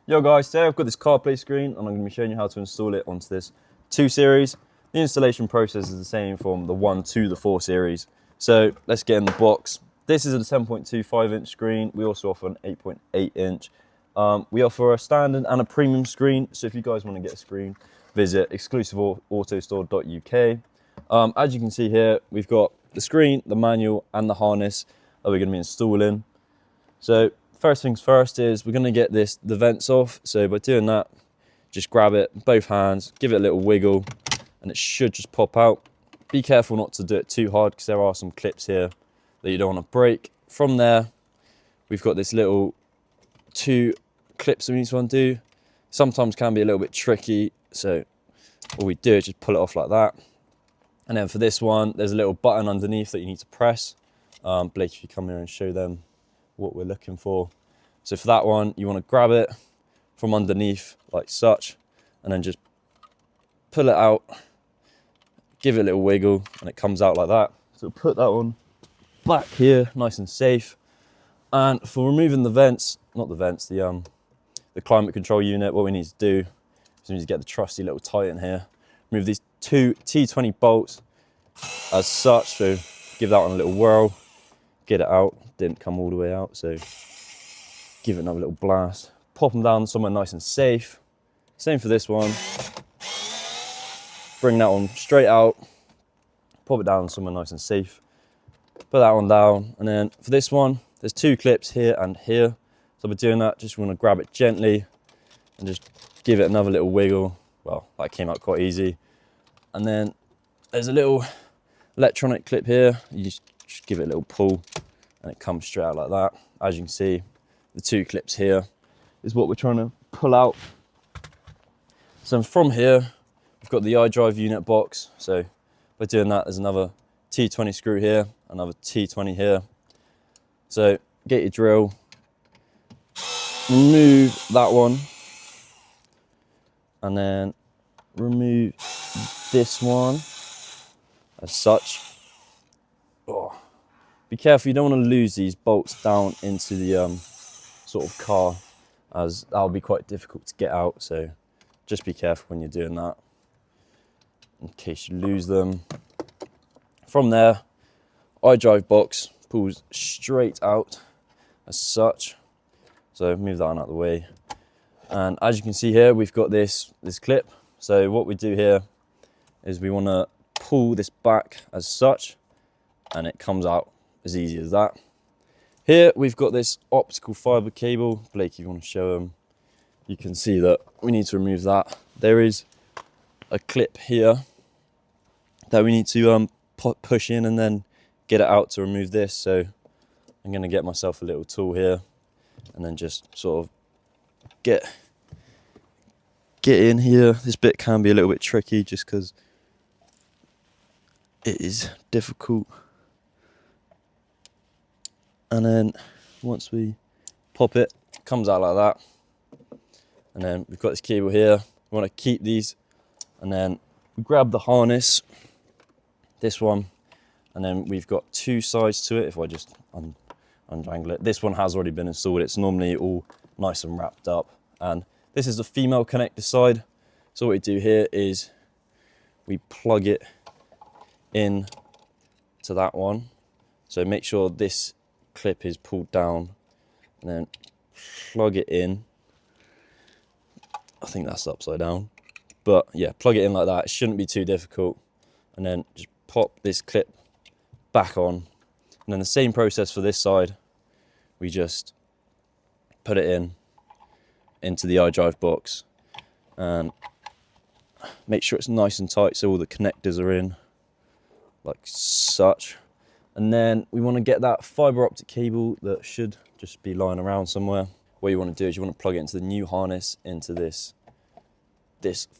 Yo guys, today I've got this CarPlay screen and I'm going to be showing you how to install it onto this 2 Series. The installation process is the same from the 1 to the 4 Series. So let's get in the box. This is a 10.25 inch screen. We also offer an 8.8 inch. We offer a standard and a premium screen. So if you guys want to get a screen, visit exclusiveautostore.uk. As you can see here, we've got the screen, the manual and the harness that we're going to be installing. So first things first is we're going to get the vents off. So by doing that, just grab it, both hands, give it a little wiggle, and it should just pop out. Be careful not to do it too hard because there are some clips here that you don't want to break. From there, we've got this little 2 clips that we need to undo. Sometimes can be a little bit tricky, so all we do is just pull it off like that. And then for this one, there's a little button underneath that you need to press. Blake, if you come here and show them what we're looking for. So for that one, you want to grab it from underneath like such, and then just pull it out, give it a little wiggle, and it comes out like that. So put that one back here, nice and safe. And for removing the vents, not the vents, the climate control unit, what we need to do is we need to get the trusty little tighten here. Remove these 2 T20 bolts as such, so give that one a little whirl, get it out. Didn't come all the way out, so give it another little blast. Pop them down somewhere nice and safe. Same for this one. Bring that one straight out, pop it down somewhere nice and safe. Put that one down, and then for this one, there's 2 clips here and here. So by doing that, just want to grab it gently and just give it another little wiggle. Well, that came out quite easy. And then there's a little electronic clip here. You just give it a little pull, and it comes straight out like that. As you can see, the 2 clips here is what we're trying to pull out. So from here, we've got the iDrive unit box. So by doing that, there's another T20 screw here, another T20 here. So get your drill, remove that one, and then remove this one as such. Oh. Be careful, you don't want to lose these bolts down into the sort of car, as that'll be quite difficult to get out. So just be careful when you're doing that in case you lose them. From there, iDrive box pulls straight out as such. So move that one out of the way. And as you can see here, we've got this clip. So what we do here is we want to pull this back as such, and it comes out as easy as that. Here we've got this optical fiber cable. Blake, if you want to show them, you can see that we need to remove that. There is a clip here that we need to push in and then get it out to remove this. So I'm going to get myself a little tool here and then just sort of get in here. This bit can be a little bit tricky just because it is difficult. And then once we pop it, it comes out like that. And then we've got this cable here. We want to keep these, and then we grab the harness, this one, and then we've got 2 sides to it. If I just untangle it, this one has already been installed. It's normally all nice and wrapped up. And this is the female connector side. So what we do here is we plug it in to that one. So make sure this clip is pulled down, and then plug it in. I think that's upside down, but yeah, plug it in like that. It shouldn't be too difficult. And then just pop this clip back on, and then the same process for this side. We just put it into the iDrive box and make sure it's nice and tight so all the connectors are in like such. And then we want to get that fiber optic cable that should just be lying around somewhere. What you want to do is you want to plug it into the new harness into this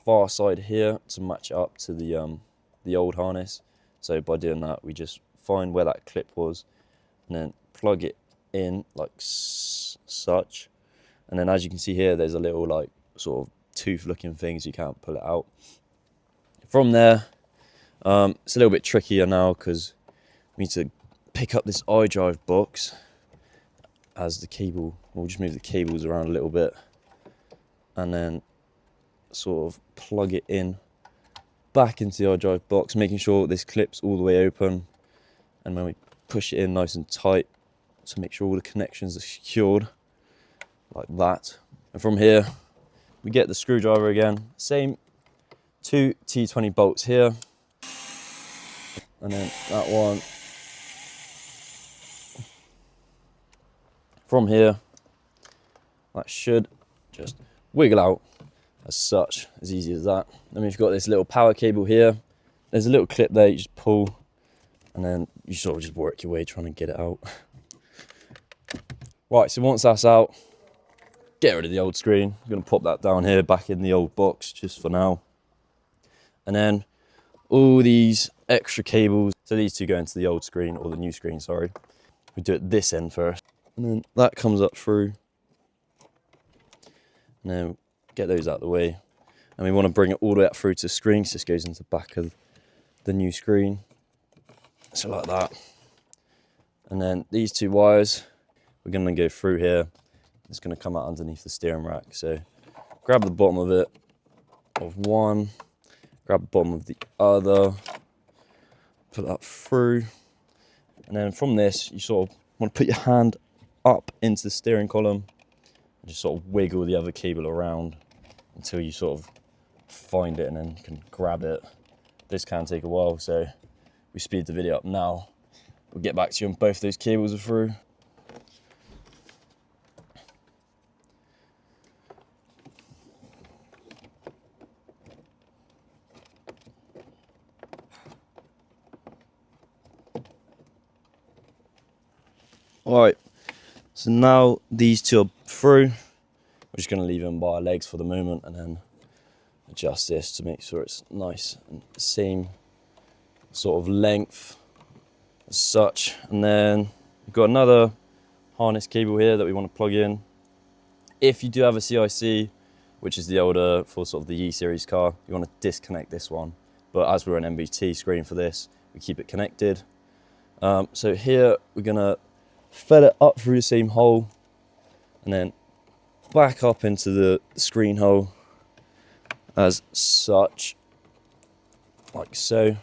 far side here to match up to the old harness. So by doing that, we just find where that clip was and then plug it in like such. And then as you can see here, there's a little like sort of tooth looking thing, so you can't pull it out. From there, it's a little bit trickier now because we need to pick up this iDrive box as the cable. We'll just move the cables around a little bit. and then sort of plug it in back into the iDrive box, making sure this clips all the way open, and when we push it in nice and tight to make sure all the connections are secured like that. And from here we get the screwdriver again, same 2 T20 bolts here, and then that one from here. That should just wiggle out as such, as easy as that. Then we've got this little power cable here. There's a little clip there you just pull, and then you sort of just work your way trying to get it out. Right, so once that's out, get rid of the old screen. I'm going to pop that down here back in the old box just for now. And then all these extra cables, so these two go into the old screen, or the new screen, sorry. We do it this end first, and then that comes up through. And then get those out of the way, and we want to bring it all the way up through to the screen, so this goes into the back of the new screen, so like that. And then these two wires, we're going to go through here. It's going to come out underneath the steering rack, so grab the bottom of it, of one, grab the bottom of the other, put that through, and then from this you sort of want to put your hand up into the steering column and just sort of wiggle the other cable around until you sort of find it, and then you can grab it. This can take a while, so we speed the video up now. We'll get back to you when both those cables are through. Alright, so now these two are through. We're just going to leave them by our legs for the moment, and then adjust this to make sure it's nice and the same sort of length as such. And then we've got another harness cable here that we want to plug in. If you do have a CIC, which is the older for sort of the E series car, you want to disconnect this one. But as we're an MBT screen for this, we keep it connected. So here we're going to fill it up through the same hole, and then back up into the screen hole as such, like so.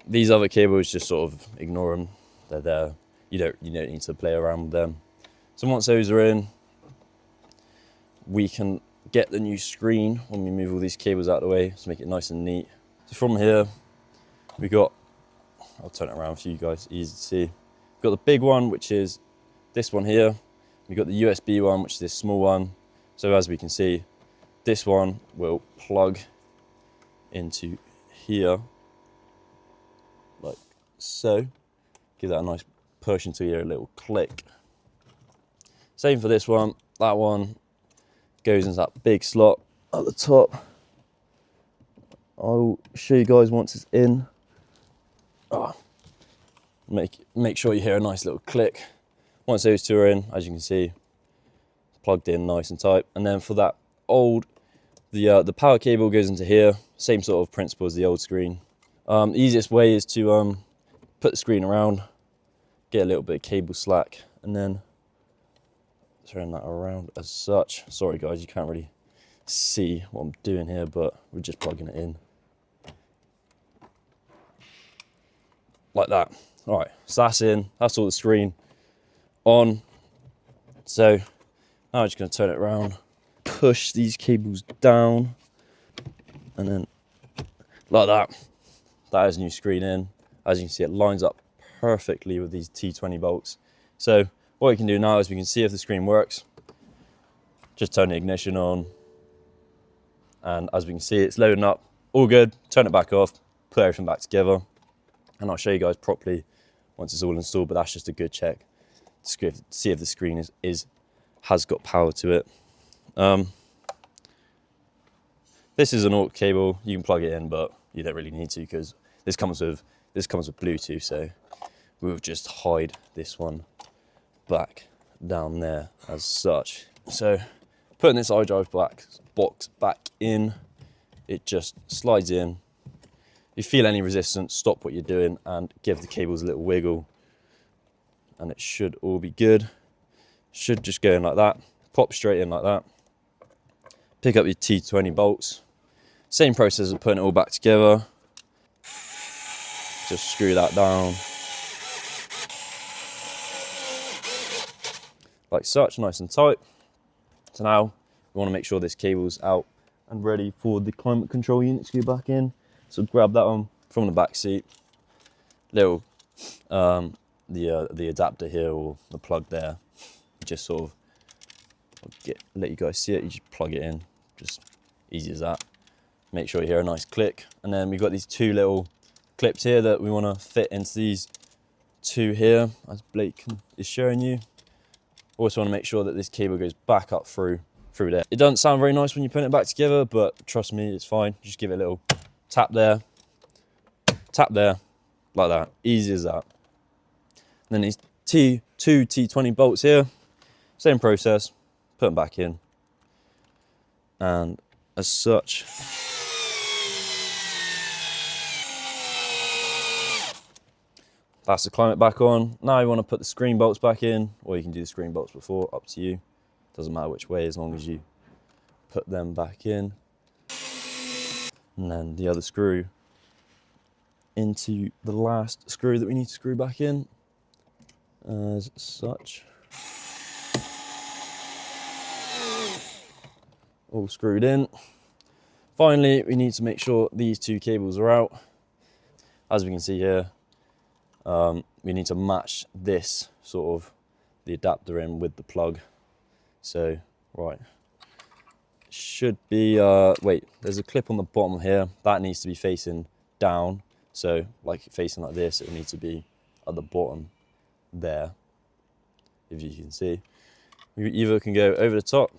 These other cables, just sort of ignore them, they're there. You don't need to play around with them. So once those are in, we can get the new screen when we move all these cables out of the way to make it nice and neat. So from here we got, I'll turn it around for you guys, easy to see. We've got the big one, which is this one here. We've got the USB one, which is this small one. So as we can see, this one will plug into here, like so. Give that a nice push until you hear a little click. Same for this one. That one goes into that big slot at the top. I'll show you guys once it's in. Make sure you hear a nice little click. Once those two are in, as you can see, it's plugged in nice and tight. And then for that old, the power cable goes into here. Same sort of principle as the old screen. The easiest way is to put the screen around, get a little bit of cable slack, and then turn that around as such. Sorry guys, you can't really see what I'm doing here, but we're just plugging it in. Like that. All right, so that's in, that's all the screen on. So now I'm just going to turn it around, push these cables down, and then like that. That is a new screen in. As you can see, it lines up perfectly with these T20 bolts. So what we can do now is we can see if the screen works. Just turn the ignition on, and as we can see, it's loading up. All good. Turn it back off, put everything back together, and I'll show you guys properly once it's all installed, but that's just a good check to see if the screen has got power to it. This is an aux cable. You can plug it in, but you don't really need to because this comes with Bluetooth, so we'll just hide this one back down there as such. So putting this iDrive box back in, it just slides in. If you feel any resistance, stop what you're doing and give the cables a little wiggle, and it should all be good. Should just go in like that, pop straight in like that. pick up your T20 bolts. Same process of putting it all back together. Just screw that down. Like such, nice and tight. So now we want to make sure this cable's out and ready for the climate control unit to go back in. So grab that one from the back seat. Little the adapter here, or the plug there. Just sort of let you guys see it. You just plug it in, just easy as that. Make sure you hear a nice click. And then we've got these two little clips here that we want to fit into these two here, as Blake is showing you. Also want to make sure that this cable goes back up through there. It doesn't sound very nice when you put it back together, but trust me, it's fine. Just give it a little tap there, like that. Easy as that. And then these two T20 bolts here, same process, put them back in. And as such, that's the climate back on. Now you want to put the screen bolts back in, or you can do the screen bolts before, up to you. Doesn't matter which way, as long as you put them back in. And then the other screw into the last screw that we need to screw back in, as such. All screwed in. Finally, we need to make sure these two cables are out. As we can see here, we need to match this sort of the adapter in with the plug. So, right, should be, wait, there's a clip on the bottom here. That needs to be facing down. So, like facing like this, it needs to be at the bottom there, if you can see. You either can go over the top,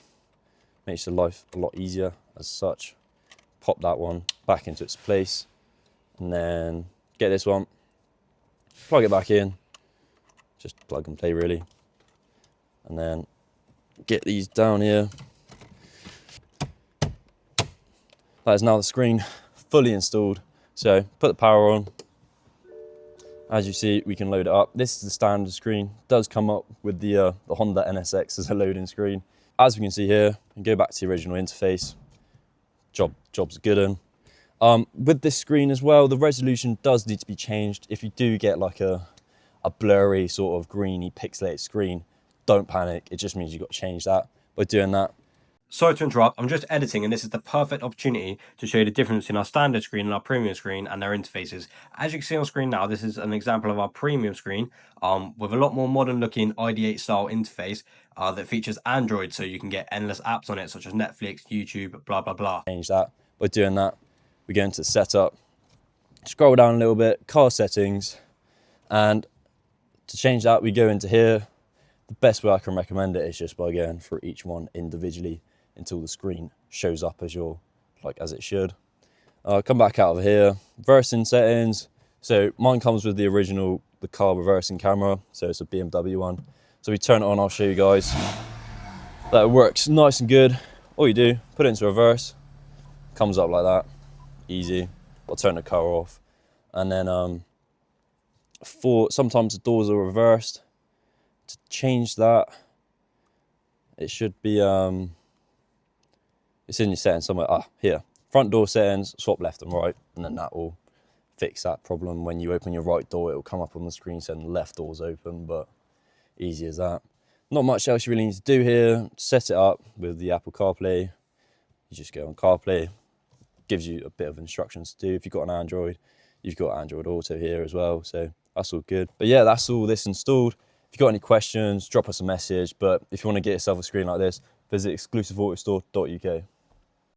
makes your life a lot easier as such. Pop that one back into its place, and then get this one, plug it back in, just plug and play really, and then get these down here. That is now the screen fully installed. So put the power on. As you see, we can load it up. This is the standard screen. It does come up with the Honda NSX as a loading screen. As we can see here, we can go back to the original interface. Job's a good one. With this screen as well, the resolution does need to be changed. If you do get like a blurry sort of greeny pixelated screen, don't panic. It just means you've got to change that. By doing that, sorry to interrupt, I'm just editing, and this is the perfect opportunity to show you the difference in our standard screen and our premium screen and their interfaces. As you can see on screen now, this is an example of our premium screen with a lot more modern looking ID8 style interface that features Android, so you can get endless apps on it such as Netflix, YouTube, blah, blah, blah. Change that. By doing that, we go into setup, scroll down a little bit, car settings, and to change that, we go into here. The best way I can recommend it is just by going through each one individually until the screen shows up as as it should. Come back out of here, reversing settings. So mine comes with the original, the car reversing camera. So it's a BMW one. So we turn it on, I'll show you guys. That works nice and good. All you do, put it into reverse, comes up like that, easy. I'll turn the car off. And then sometimes the doors are reversed. To change that, it should be, it's in your settings somewhere. Here, front door settings, swap left and right, and then that will fix that problem. When you open your right door, it will come up on the screen saying the left door's open, but easy as that. Not much else you really need to do here. Set it up with the Apple Carplay. You just go on Carplay, gives you a bit of instructions to do. If you've got an Android, you've got Android Auto here as well, so that's all good. But yeah, that's all this installed. If you've got any questions, drop us a message. But if you want to get yourself a screen like this, visit exclusiveautostore.uk.